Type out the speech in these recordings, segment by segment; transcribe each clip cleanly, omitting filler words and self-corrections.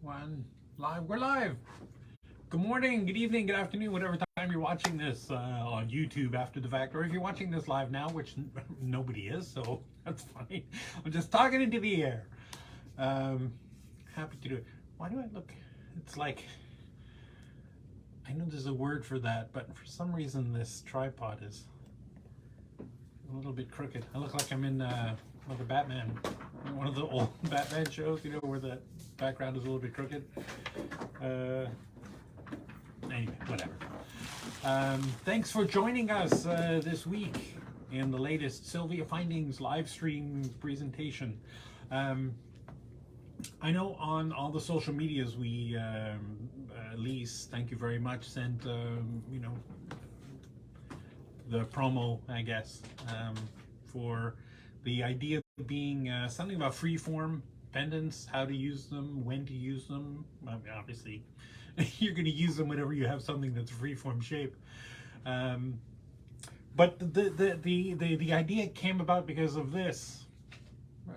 One, live. We're live. Good morning, good evening, good afternoon, whatever time you're watching this on YouTube after the fact, or if you're watching this live now, which nobody is, so that's fine. I'm just talking into the air. Happy to do it. Why do I look? It's like, I know there's a word for that, but for some reason this tripod is a little bit crooked. I look like I'm in like a Batman, one of the old Batman shows, you know, where the background is a little bit crooked. Anyway, whatever. Thanks for joining us this week in the latest Sylvia Findings live stream presentation. I know on all the social medias we, Lise, thank you very much, sent, you know, the promo, I guess, for the idea being something about freeform pendants, how to use them, when to use them. I mean, obviously, you're going to use them whenever you have something that's a freeform shape. But the idea came about because of this. Right,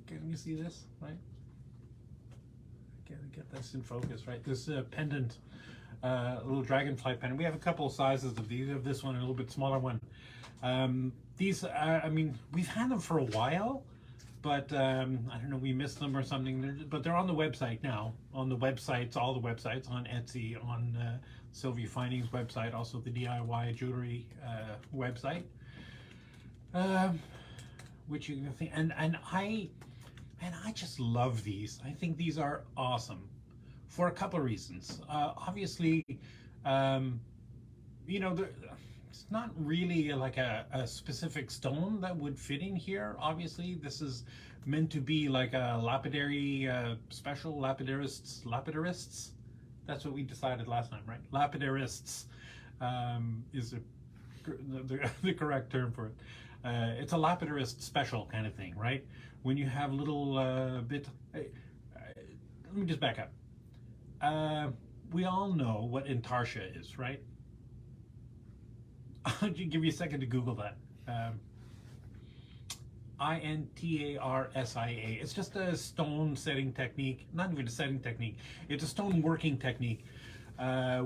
can you see this? Right? Get this in focus, right? This pendant, little dragonfly pendant. We have a couple of sizes of these. We have this one and a little bit smaller one. These, I mean, we've had them for a while, but I don't know, we missed them or something. But they're on the website now. On the websites, all the websites, on Etsy, on Sylvia Findings website, also the DIY jewelry website, which you can think. And I just love these. I think these are awesome for a couple of reasons. Obviously, you know, it's not really like a specific stone that would fit in here. Obviously, this is meant to be like a lapidary special. Lapidarists. That's what we decided last time, right? Lapidarists is the correct term for it. It's a lapidarist special kind of thing, right? When you have little let me just back up. We all know what intarsia is, right? I'll give you a second to Google that. INTARSIA. It's just a stone setting technique, not even a setting technique. It's a stone working technique,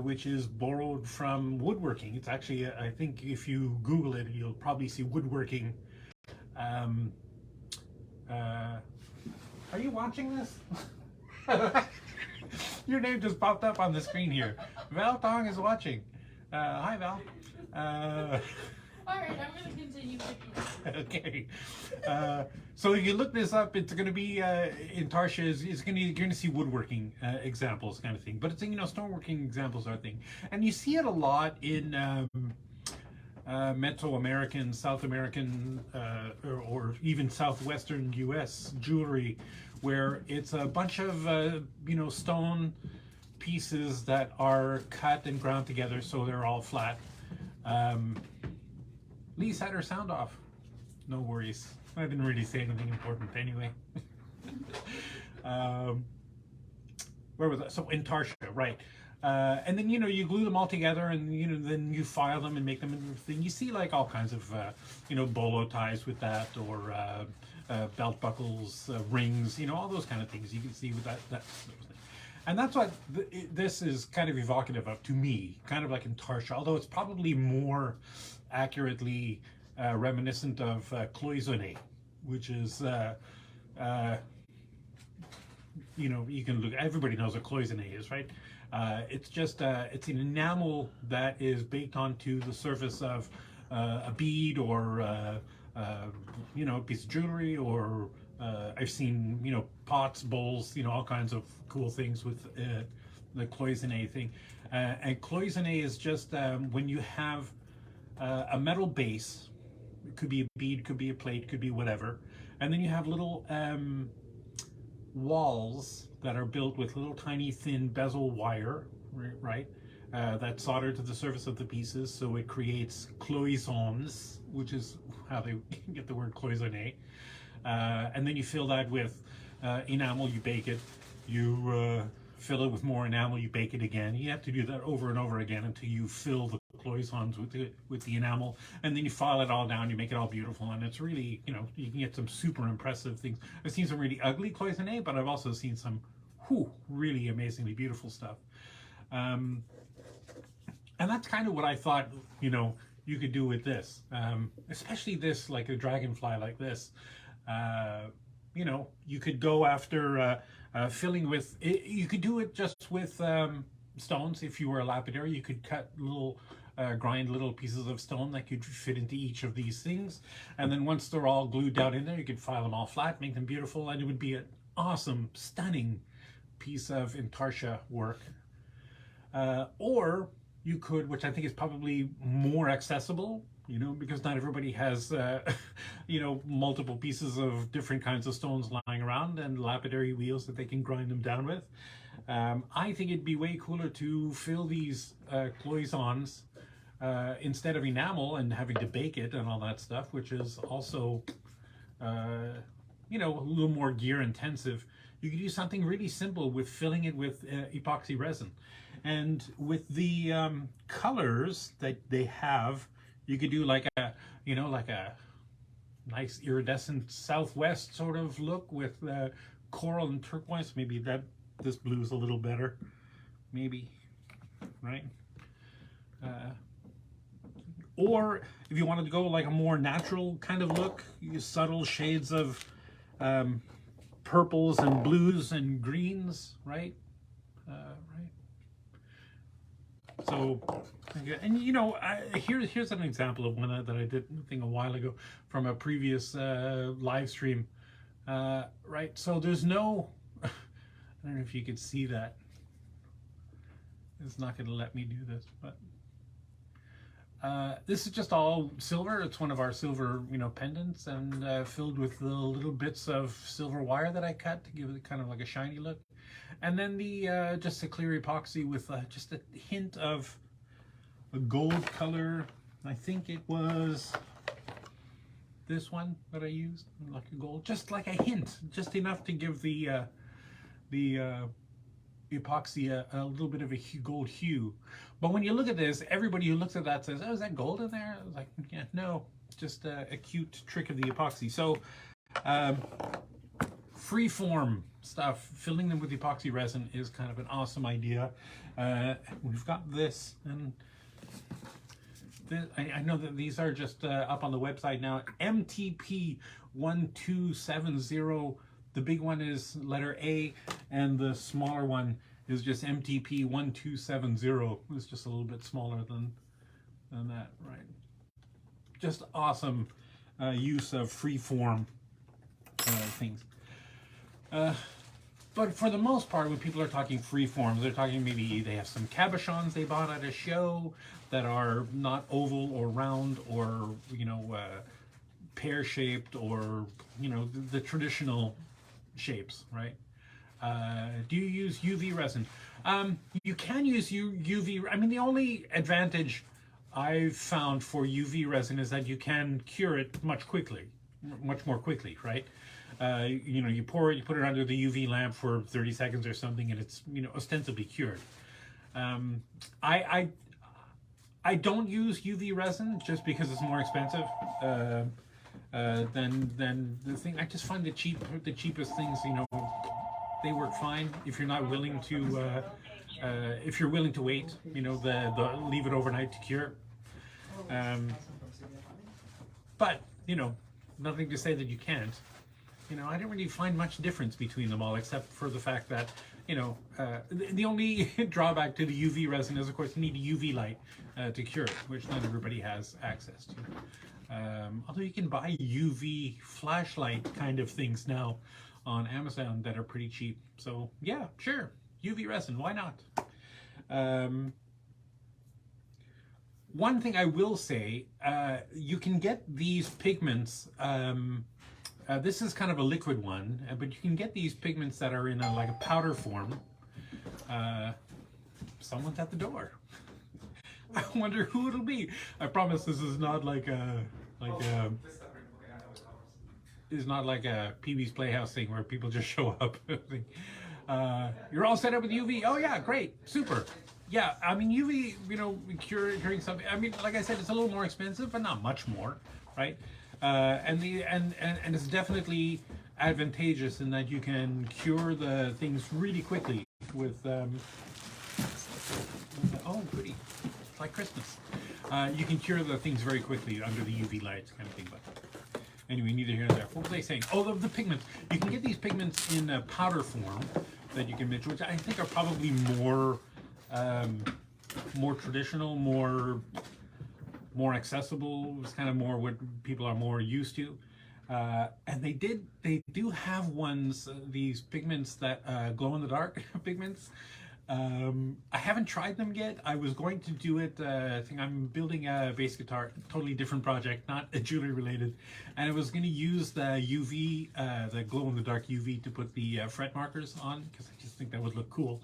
which is borrowed from woodworking. It's actually, I think if you Google it, you'll probably see woodworking. Are you watching this? Your name just popped up on the screen here. Val Tong is watching. Hi, Val. All right, I'm going to continue. Okay. So if you look this up, it's going to be intarsia. You're going to see woodworking examples, kind of thing. But it's, you know, stoneworking examples are a thing, and you see it a lot in Mesoamerican, South American, or even Southwestern U.S. jewelry, where it's a bunch of you know, stone pieces that are cut and ground together, so they're all flat. Lise had her sound off. No worries. I didn't really say anything important anyway. Where was that? So intarsia, right? And then, you know, you glue them all together, and, you know, then you file them and make them into a thing. You see like all kinds of you know, bolo ties with that, or belt buckles, rings, you know, all those kind of things you can see with that sort of thing. And that's what this is kind of evocative of to me, kind of like intarsia, although it's probably more accurately reminiscent of cloisonné, which is, you know, you can look, everybody knows what cloisonné is, right? It's just, it's an enamel that is baked onto the surface of a bead, or, you know, a piece of jewelry, or I've seen, you know, pots, bowls, you know, all kinds of cool things with the cloisonné thing. And cloisonné is just when you have a metal base. It could be a bead, could be a plate, could be whatever, and then you have little walls that are built with little tiny thin bezel wire, right? That's soldered to the surface of the pieces, so it creates cloisons, which is how they get the word cloisonné. And then you fill that with enamel, you bake it, you fill it with more enamel, you bake it again. You have to do that over and over again until you fill the cloisons with the enamel, and then you file it all down, you make it all beautiful, and it's really, you know, you can get some super impressive things. I've seen some really ugly cloisonné, but I've also seen some really amazingly beautiful stuff. And that's kind of what I thought, you could do with this, especially this, like a dragonfly like this. You could go after filling with, you could do it just with stones. If you were a lapidary, you could grind little pieces of stone that could fit into each of these things. And then once they're all glued down in there, you could file them all flat, make them beautiful, and it would be an awesome, stunning piece of intarsia work. Or you could, which I think is probably more accessible, because not everybody has, multiple pieces of different kinds of stones lying around and lapidary wheels that they can grind them down with. I think it'd be way cooler to fill these cloisons instead of enamel and having to bake it and all that stuff, which is also, a little more gear intensive. You could do something really simple with filling it with epoxy resin. And with the colors that they have, you could do like a nice iridescent southwest sort of look with coral and turquoise. Maybe this blue is a little better, maybe, right? Or if you wanted to go like a more natural kind of look, use subtle shades of purples and blues and greens, right? So, and here's an example of one that I did a while ago from a previous live stream, right? So there's no, I don't know if you could see that. It's not going to let me do this, but this is just all silver. It's one of our silver, pendants, and filled with the little bits of silver wire that I cut to give it kind of like a shiny look. And then the just a clear epoxy with just a hint of a gold color. I think it was this one that I used, like a gold, just like a hint, just enough to give the epoxy a little bit of a gold hue. But when you look at this, everybody who looks at that says, "Oh, is that gold in there?" I was like, yeah, no, just a cute trick of the epoxy. So freeform stuff, filling them with epoxy resin is kind of an awesome idea. We've got this, and I know that these are just up on the website now. MTP 1270. The big one is letter A, and the smaller one is just MTP 1270. It's just a little bit smaller than that, right? Just awesome use of freeform things. But for the most part, when people are talking free forms, they're talking maybe they have some cabochons they bought at a show that are not oval or round or, pear-shaped or, the traditional shapes, right? Do you use UV resin? You can use UV. I mean, the only advantage I've found for UV resin is that you can cure it much more quickly, right? You put it under the UV lamp for 30 seconds or something, and it's ostensibly cured. I don't use UV resin just because it's more expensive than the thing. I just find the cheapest things, they work fine if you're not willing to if you're willing to wait, the leave it overnight to cure. But nothing to say that you can't. I don't really find much difference between them all, except for the fact that, the only drawback to the UV resin is, of course, you need a UV light to cure it, which not everybody has access to. Although you can buy UV flashlight kind of things now on Amazon that are pretty cheap. So, yeah, sure, UV resin, why not? One thing I will say, you can get these pigments. This is kind of a liquid one, but you can get these pigments that are in like a powder form. Someone's at the door. I wonder who it'll be. I promise this is not like it's not like a Pee-wee's Playhouse thing where people just show up. You're all set up with UV. Oh yeah, great, super. Yeah, I mean UV, curing something. I mean, like I said, it's a little more expensive, but not much more, right? And it's definitely advantageous in that you can cure the things really quickly with oh goody, it's like Christmas. You can cure the things very quickly under the UV lights kind of thing. But anyway, neither here nor there. What was I saying? Oh, the pigments. You can get these pigments in a powder form that you can mix, which I think are probably more more traditional, more accessible. It's kind of more what people are more used to. And they do have ones, these pigments that glow in the dark pigments. I haven't tried them yet. I was going to do it. I think I'm building a bass guitar, totally different project, not jewelry related, and I was going to use the UV, the glow in the dark UV, to put the fret markers on because I just think that would look cool.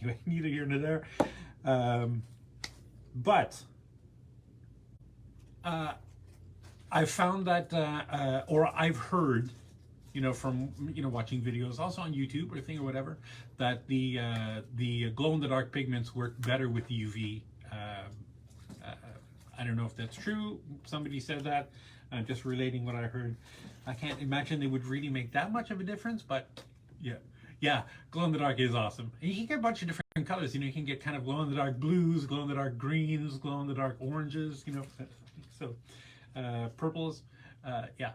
Anyway, neither here nor there. But I've found that, or I've heard, you know, from watching videos, also on YouTube or thing or whatever, that the glow in the dark pigments work better with UV. I don't know if that's true. Somebody said that. I'm just relating what I heard. I can't imagine they would really make that much of a difference, but yeah, glow in the dark is awesome. And you can get a bunch of different colors. You know, you can get kind of glow in the dark blues, glow in the dark greens, glow in the dark oranges. You know, so purples. Yeah.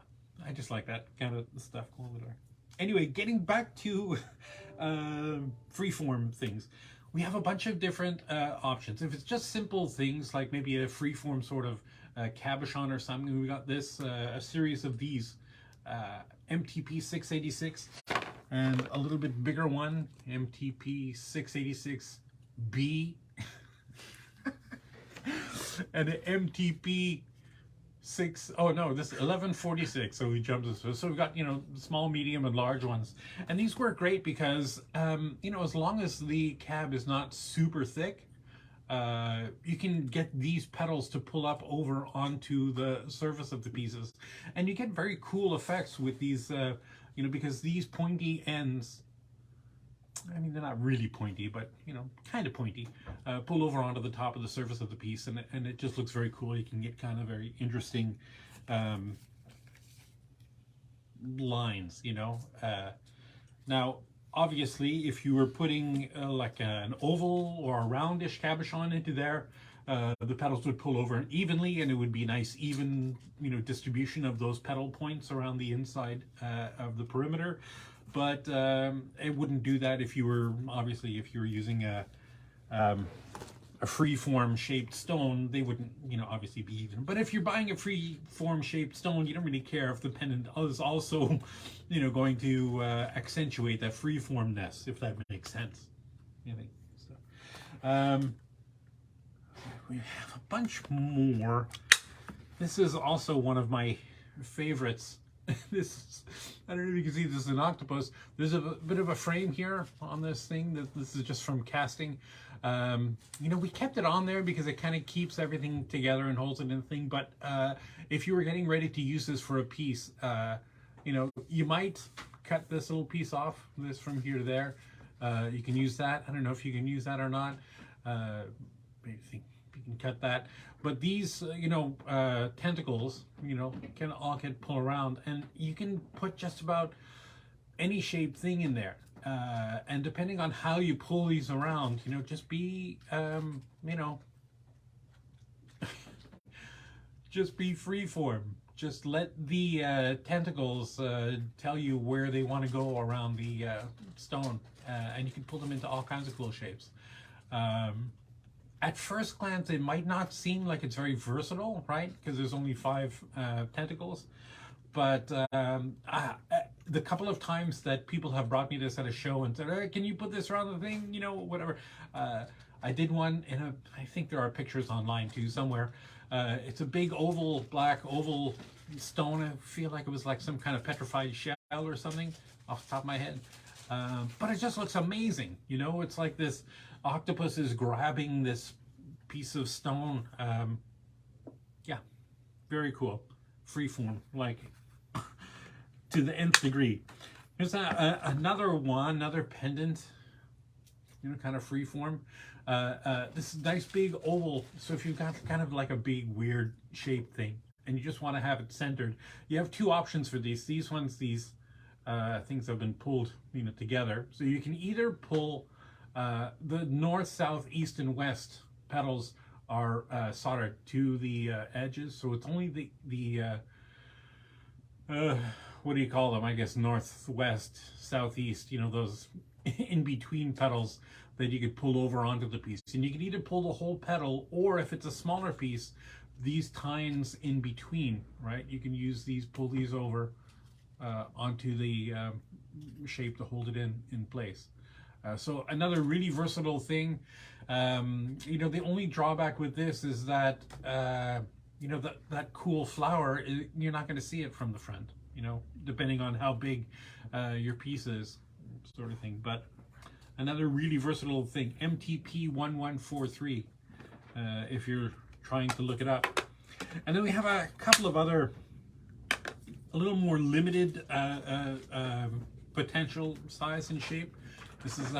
I just like that kind of stuff, glow in the dark. Anyway, getting back to freeform things, we have a bunch of different options. If it's just simple things like maybe a freeform sort of cabochon or something, we got this a series of these MTP 686 and a little bit bigger one, MTP 686B and an MTP this 1146. So we jumped this. So we've got, you know, small, medium, and large ones, and these work great because you know, as long as the cab is not super thick, you can get these pedals to pull up over onto the surface of the pieces, and you get very cool effects with these. You know, because these pointy ends, I mean, they're not really pointy, but, you know, kind of pointy, pull over onto the top of the surface of the piece, and it just looks very cool. You can get kind of very interesting lines, you know. Now, obviously, if you were putting like an oval or a roundish cabochon into there, the pedals would pull over evenly, and it would be a nice even, you know, distribution of those pedal points around the inside of the perimeter. But it wouldn't do that if you were using a free-form shaped stone. They wouldn't, you know, obviously be even. But if you're buying a free-form shaped stone, you don't really care if the pendant is also, you know, going to accentuate that free-formness, if that makes sense. You think so? We have a bunch more. This is also one of my favorites. This, I don't know if you can see, this is an octopus. There's a bit of a frame here on this thing. This is just from casting. You know, we kept it on there because it kind of keeps everything together and holds it in the thing. But if you were getting ready to use this for a piece, you know, you might cut this little piece off, this from here to there. You can use that. I don't know if you can use that or not. Maybe you can cut that. But these, you know, tentacles, you know, can all get pulled around, and you can put just about any shaped thing in there. And depending on how you pull these around, you know, just be, you know, just be freeform. Just let the tentacles tell you where they want to go around the stone, and you can pull them into all kinds of cool shapes. At first glance, it might not seem like it's very versatile, right? Because there's only 5 tentacles. But the couple of times that people have brought me this at a show and said, hey, can you put this around the thing? You know, whatever. I did one in I think there are pictures online too somewhere. It's a big oval, black oval stone. I feel like it was like some kind of petrified shell or something off the top of my head. But it just looks amazing. You know, it's like this octopus is grabbing this piece of stone. Yeah, very cool. Freeform, like to the nth degree. Here's another pendant, you know, kind of freeform. This nice big oval. So if you've got kind of like a big weird shaped thing, and you just want to have it centered, you have two options for these. These ones, these things have been pulled, together. So you can either pull the north, south, east, and west petals are soldered to the edges. So it's only the what do you call them? I guess northwest, southeast, those in between petals that you could pull over onto the piece. And you can either pull the whole petal, or if it's a smaller piece, these tines in between, right? You can use these, pull these over onto the shape to hold it in place. So another really versatile thing. The only drawback with this is that that cool flower, you're not going to see it from the front, depending on how big your piece is, sort of thing. But another really versatile thing, MTP1143, if you're trying to look it up. And then we have a couple of other, a little more limited potential size and shape. This is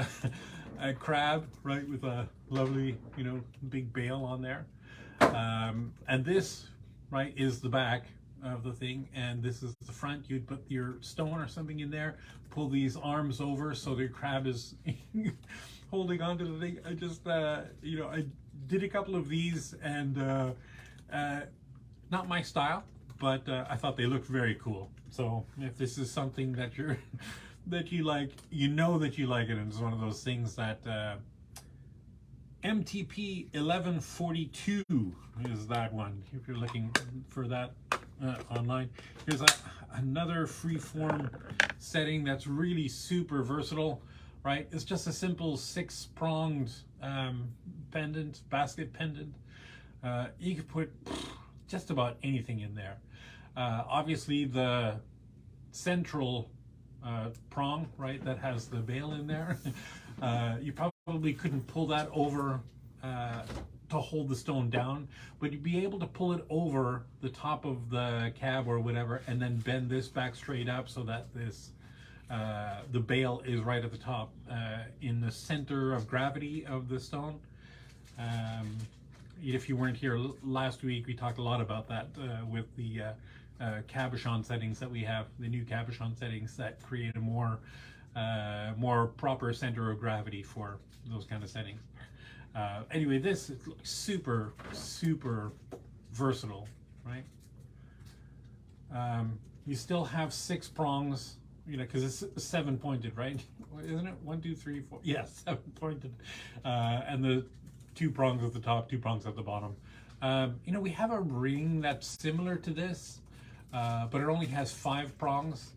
a crab, right, with a lovely, big bail on there. And this, right, is the back of the thing, and this is the front. You'd put your stone or something in there, pull these arms over so the crab is holding onto the thing. I just, I did a couple of these, and not my style, but I thought they looked very cool. So if this is something that you're that you like, that you like it, and it's one of those things that MTP 1142 is that one, if you're looking for that online. Here's another free-form setting that's really super versatile, right? It's just a simple 6-pronged pendant, basket pendant. You could put just about anything in there. Obviously the central prong, right, that has the bail in there, you probably couldn't pull that over to hold the stone down, but you'd be able to pull it over the top of the cab or whatever, and then bend this back straight up so that this the bail is right at the top, in the center of gravity of the stone. If you weren't here last week, we talked a lot about that with the cabochon settings that we have, the new cabochon settings that create a more proper center of gravity for those kind of settings. Anyway, this is super versatile, right? You still have 6 prongs, because it's 7 pointed, right? Isn't it? 1, 2, 3, 4. Yeah, 7 pointed, and the 2 prongs at the top, 2 prongs at the bottom. We have a ring that's similar to this, but it only has 5 prongs.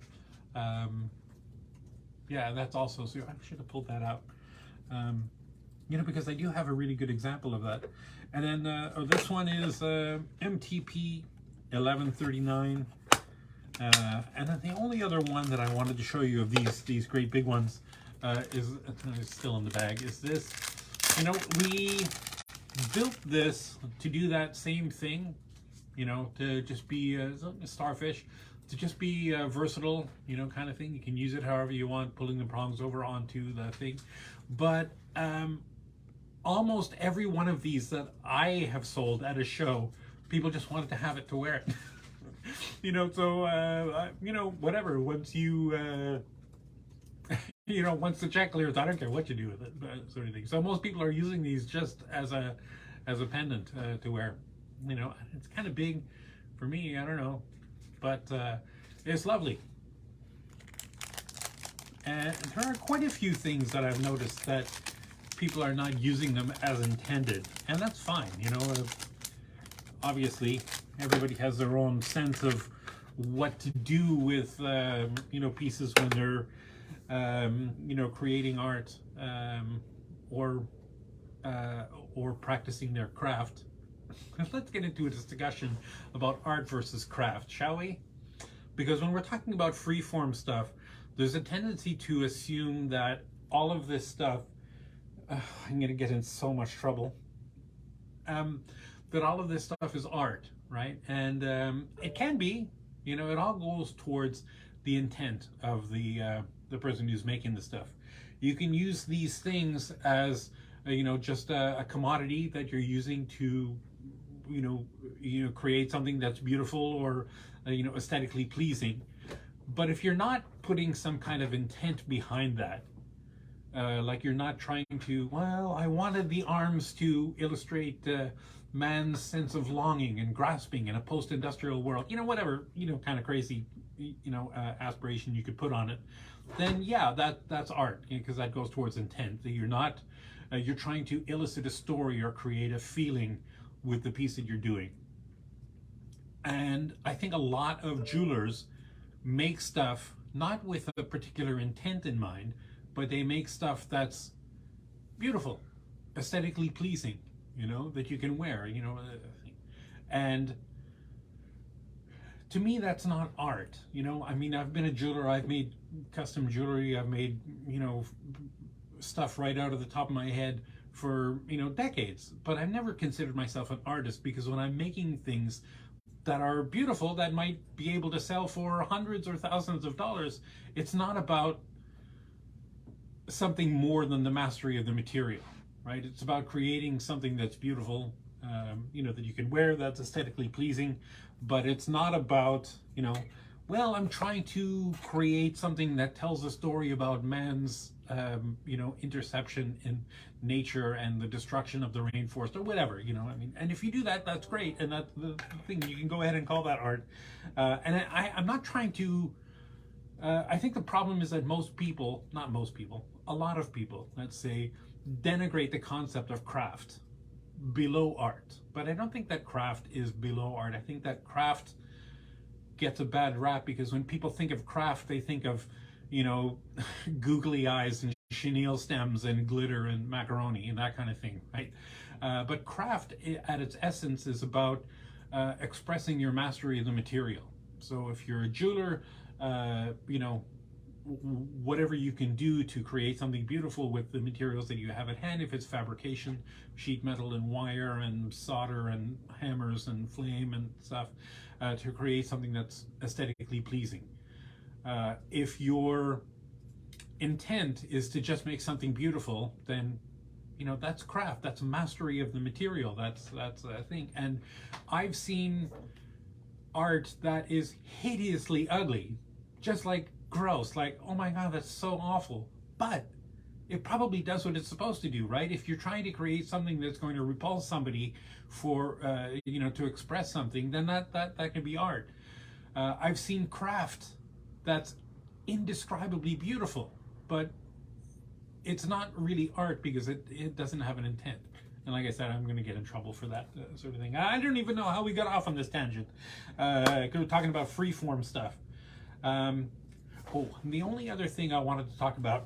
Yeah, that's also, so I should have pulled that out. Because I do have a really good example of that. And then this one is MTP 1139. And then the only other one that I wanted to show you of these great big ones is still in the bag, is this. We built this to do that same thing, to just be a starfish, to just be versatile, kind of thing. You can use it however you want, pulling the prongs over onto the thing. But almost every one of these that I have sold at a show, people just wanted to have it to wear it. So whatever. Once you once the check clears, I don't care what you do with it, sort of thing. So most people are using these just as a pendant to wear. It's kind of big for me. I don't know, but it's lovely. And there are quite a few things that I've noticed that people are not using them as intended, and that's fine. Obviously everybody has their own sense of what to do with pieces when they're creating art, or practicing their craft. Let's get into a discussion about art versus craft, shall we? Because when we're talking about freeform stuff, there's a tendency to assume that all of this stuff, I'm going to get in so much trouble, that all of this stuff is art, right? And it can be, it all goes towards the intent of the person who's making the stuff. You can use these things as, just a commodity that you're using to create something that's beautiful or aesthetically pleasing. But if you're not putting some kind of intent behind that, like you're not trying to, well, I wanted the arms to illustrate man's sense of longing and grasping in a post-industrial world, whatever, kind of crazy, aspiration you could put on it, then yeah, that's art, because that goes towards intent. That you're not, you're trying to elicit a story or create a feeling with the piece that you're doing. And I think a lot of jewelers make stuff not with a particular intent in mind, but they make stuff that's beautiful, aesthetically pleasing, that you can wear, and to me that's not art. I mean, I've been a jeweler, I've made custom jewelry, I've made stuff right out of the top of my head for decades, but I've never considered myself an artist, because when I'm making things that are beautiful, that might be able to sell for hundreds or thousands of dollars, it's not about something more than the mastery of the material, right? It's about creating something that's beautiful, that you can wear, that's aesthetically pleasing, but it's not about, well, I'm trying to create something that tells a story about man's, interception in nature and the destruction of the rainforest or whatever, I mean, and if you do that, that's great, and that's the thing, you can go ahead and call that art. And I'm not trying to, I think the problem is that a lot of people, let's say, denigrate the concept of craft below art. But I don't think that craft is below art. I think that craft gets a bad rap because when people think of craft, they think of, googly eyes and chenille stems and glitter and macaroni and that kind of thing, right? But craft at its essence is about expressing your mastery of the material. So if you're a jeweler, whatever you can do to create something beautiful with the materials that you have at hand, if it's fabrication, sheet metal and wire and solder and hammers and flame and stuff, to create something that's aesthetically pleasing. If your intent is to just make something beautiful, then that's craft, that's mastery of the material, that's a thing. And I've seen art that is hideously ugly, just like gross, like, oh my god, that's so awful, but it probably does what it's supposed to do, right? If you're trying to create something that's going to repulse somebody for to express something, then that can be art. I've seen craft that's indescribably beautiful, but it's not really art because it doesn't have an intent. And like I said, I'm going to get in trouble for that sort of thing. I don't even know how we got off on this tangent. We're talking about freeform stuff. And the only other thing I wanted to talk about,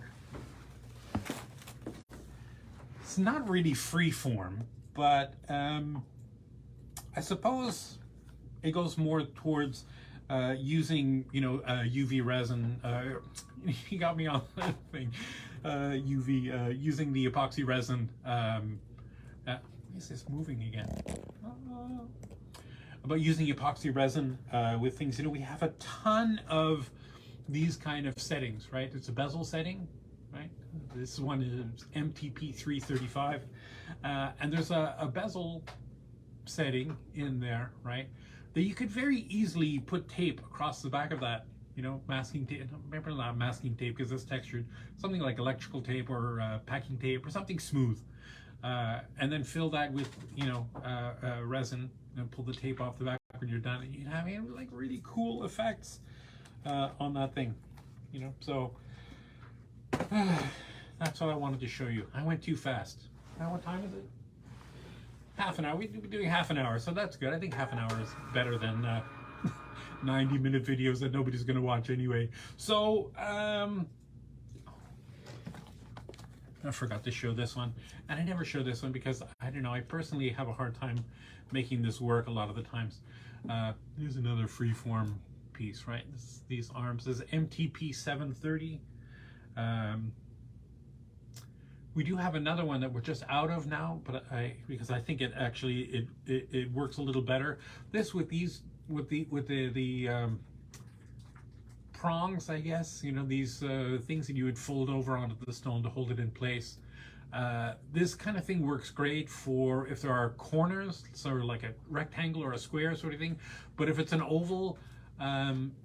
it's not really freeform, but I suppose it goes more towards using, UV resin. You got me on that thing. Using the epoxy resin. Is this moving again? About using epoxy resin with things. We have a ton of these kind of settings, right? It's a bezel setting, right? This one is MTP 335, and there's a bezel setting in there, right? That you could very easily put tape across the back of that, masking tape. Remember, not masking tape because it's textured. Something like electrical tape or packing tape or something smooth, and then fill that with, resin and pull the tape off the back when you're done. You can have like really cool effects on that thing, So that's what I wanted to show you. I went too fast. Now what time is it? Half an hour. We're doing half an hour, so that's good. I think half an hour is better than 90-minute videos that nobody's going to watch anyway. So I forgot to show this one, and I never show this one because I don't know. I personally have a hard time making this work a lot of the times. Here's another freeform piece, right? These arms. This is MTP 730. We do have another one that we're just out of now, but because I think it actually it works a little better. This with the prongs, I guess, you know, these things that you would fold over onto the stone to hold it in place. This kind of thing works great for if there are corners, sort of like a rectangle or a square sort of thing. But if it's an oval,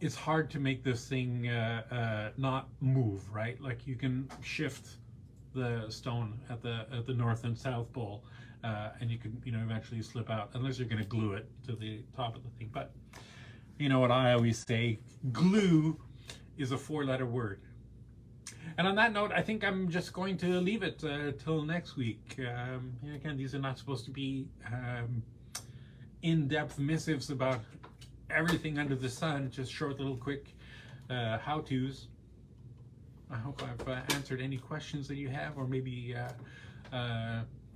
it's hard to make this thing not move, right? Like you can shift the stone at the north and south pole, and you can, you know, eventually slip out, unless you're going to glue it to the top of the thing. But you know what I always say, glue is a 4-letter word. And on that note, I think I'm just going to leave it till next week. Again, these are not supposed to be in-depth missives about everything under the sun, just short little quick how-tos. I hope I've answered any questions that you have, or maybe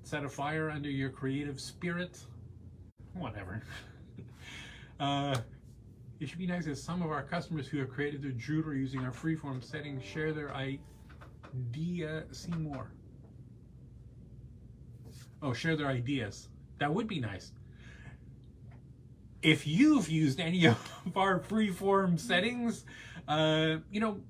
set a fire under your creative spirit. Whatever. It should be nice if some of our customers who have created their jewelry using our freeform settings share their idea. See more. Oh, share their ideas. That would be nice. If you've used any of our freeform settings, you know,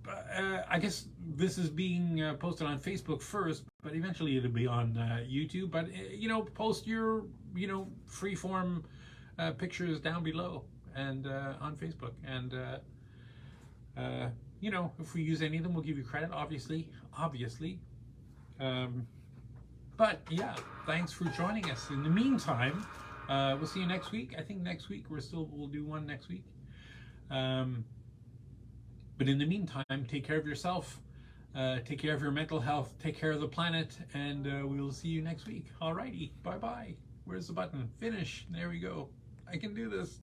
I guess this is being posted on Facebook first, but eventually it'll be on YouTube. But, you know, post your, you know, freeform pictures down below and on Facebook. And, you know, if we use any of them, we'll give you credit, obviously. But, yeah, thanks for joining us. In the meantime, we'll see you next week. I think next week we'll do one next week. But in the meantime, take care of yourself, take care of your mental health, take care of the planet, and we will see you next week. Alrighty, bye-bye. Where's the button? Finish. There we go. I can do this.